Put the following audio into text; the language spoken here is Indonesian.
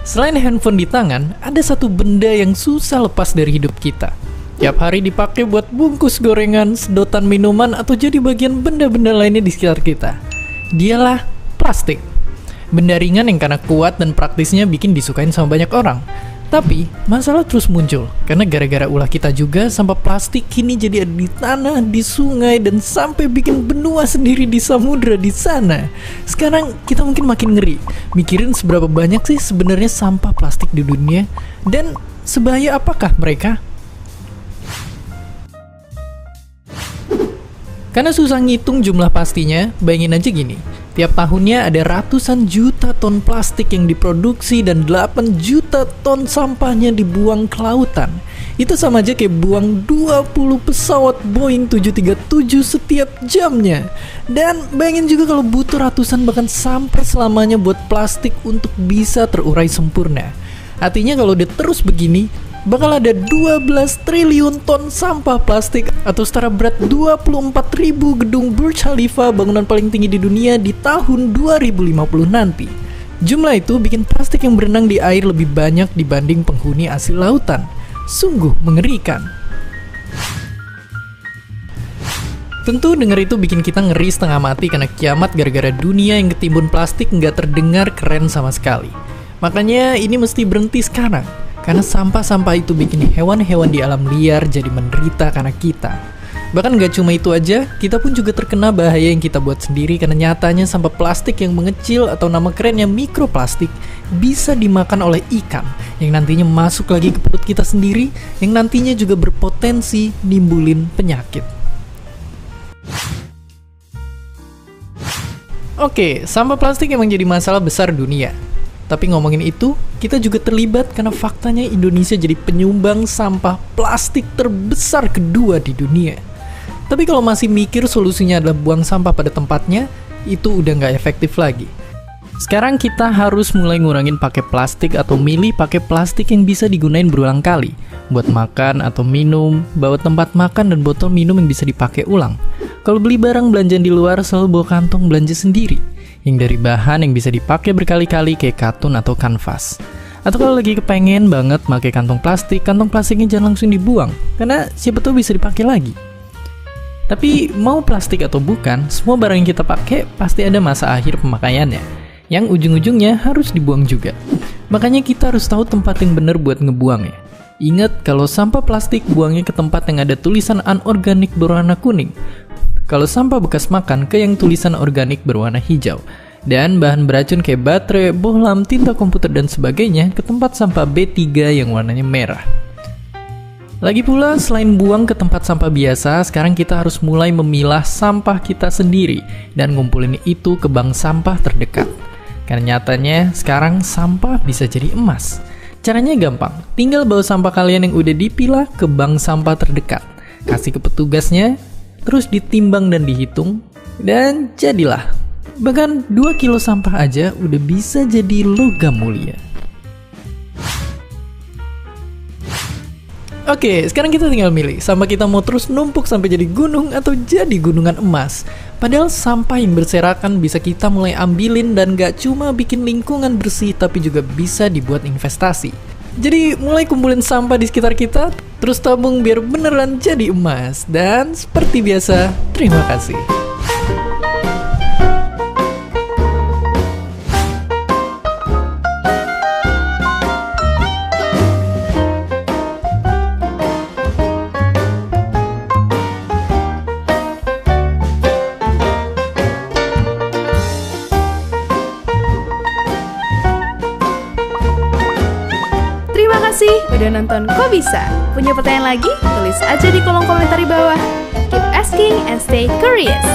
Selain handphone di tangan, ada satu benda yang susah lepas dari hidup kita. Tiap hari dipakai buat bungkus gorengan, sedotan minuman, atau jadi bagian benda-benda lainnya di sekitar kita. Dialah plastik. Benda ringan yang karena kuat dan praktisnya bikin disukain sama banyak orang. Tapi, masalah terus muncul, karena gara-gara ulah kita juga, sampah plastik kini jadi ada di tanah, di sungai, dan sampai bikin benua sendiri di samudra di sana. Sekarang, kita mungkin makin ngeri, mikirin seberapa banyak sih sebenarnya sampah plastik di dunia, dan sebahaya apakah mereka? Karena susah ngitung jumlah pastinya, bayangin aja gini. Tiap tahunnya ada ratusan juta ton plastik yang diproduksi dan 8 juta ton sampahnya dibuang ke lautan. Itu sama aja kayak buang 20 pesawat Boeing 737 setiap jamnya. Dan bayangin juga kalau butuh ratusan bahkan sampai selamanya buat plastik untuk bisa terurai sempurna. Artinya kalau dia terus begini, bakal ada 12 triliun ton sampah plastik atau setara berat 24.000 gedung Burj Khalifa, bangunan paling tinggi di dunia di tahun 2050 nanti. Jumlah itu bikin plastik yang berenang di air lebih banyak dibanding penghuni asli lautan. Sungguh mengerikan. Tentu denger itu bikin kita ngeri setengah mati karena kiamat gara-gara dunia yang ketimbun plastik nggak terdengar keren sama sekali. Makanya ini mesti berhenti sekarang. Karena sampah-sampah itu bikin hewan-hewan di alam liar jadi menderita karena kita. Bahkan gak cuma itu aja, kita pun juga terkena bahaya yang kita buat sendiri karena nyatanya sampah plastik yang mengecil atau nama kerennya mikroplastik bisa dimakan oleh ikan yang nantinya masuk lagi ke perut kita sendiri, yang nantinya juga berpotensi nimbulin penyakit. Oke, sampah plastik emang jadi masalah besar dunia. Tapi ngomongin itu, kita juga terlibat karena faktanya Indonesia jadi penyumbang sampah plastik terbesar kedua di dunia. Tapi kalau masih mikir solusinya adalah buang sampah pada tempatnya, itu udah nggak efektif lagi. Sekarang kita harus mulai ngurangin pakai plastik atau milih pakai plastik yang bisa digunain berulang kali. Buat makan atau minum, bawa tempat makan dan botol minum yang bisa dipakai ulang. Kalau beli barang belanjaan di luar, selalu bawa kantong belanja sendiri yang dari bahan yang bisa dipakai berkali-kali kayak katun atau kanvas. Atau kalau lagi kepengen banget pakai kantong plastiknya jangan langsung dibuang, karena siapa tahu bisa dipakai lagi. Tapi mau plastik atau bukan, semua barang yang kita pakai pasti ada masa akhir pemakaiannya, yang ujung-ujungnya harus dibuang juga. Makanya kita harus tahu tempat yang benar buat ngebuangnya. Ingat kalau sampah plastik buangnya ke tempat yang ada tulisan anorganik berwarna kuning. Kalau sampah bekas makan ke yang tulisan organik berwarna hijau. Dan bahan beracun kayak baterai, bohlam, tinta komputer dan sebagainya ke tempat sampah B3 yang warnanya merah. Lagi pula, selain buang ke tempat sampah biasa, sekarang kita harus mulai memilah sampah kita sendiri dan ngumpulin itu ke bank sampah terdekat. Karena nyatanya sekarang sampah bisa jadi emas. Caranya gampang, tinggal bawa sampah kalian yang udah dipilah ke bank sampah terdekat. Kasih ke petugasnya, terus ditimbang dan dihitung, dan jadilah. Bahkan 2 kilo sampah aja udah bisa jadi logam mulia. Oke, sekarang kita tinggal milih, sampah kita mau terus numpuk sampai jadi gunung atau jadi gunungan emas. Padahal sampah yang berserakan bisa kita mulai ambilin dan gak cuma bikin lingkungan bersih, tapi juga bisa dibuat investasi. Jadi mulai kumpulin sampah di sekitar kita, terus tabung biar beneran jadi emas. Dan seperti biasa, terima kasih. Terima kasih udah nonton Kok Bisa? Punya pertanyaan lagi? Tulis aja di kolom komentar di bawah. Keep asking and stay curious.